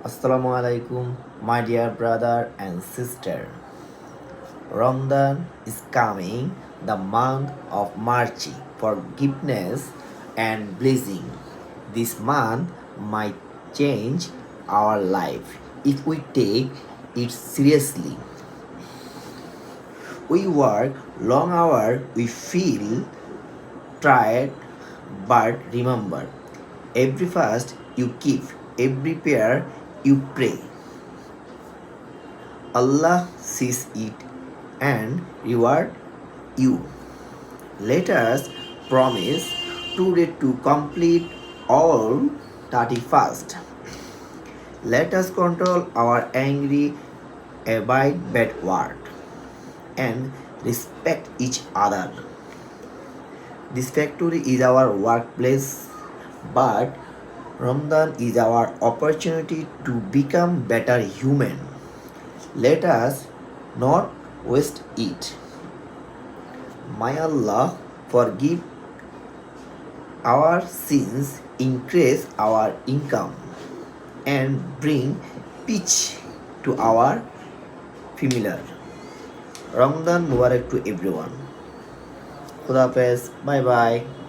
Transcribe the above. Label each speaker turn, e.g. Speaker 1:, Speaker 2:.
Speaker 1: Assalamu alaikum, my dear brother and sister. Ramadan is coming, the month of mercy, forgiveness, and blessing. This month might change our life if we take it seriously. We work long hours, we feel tired, but remember, every fast you keep, every prayer you pray, Allah sees it and reward you. Let us promise today to complete all 31st. Let us control our angry, abide bad word, and respect each other. This factory is our workplace, but Ramadan is our opportunity to become better human. Let us not waste it. May Allah forgive our sins, increase our income, and bring peace to our family. Ramadan Mubarak to everyone. Khuda Hafiz. Bye bye.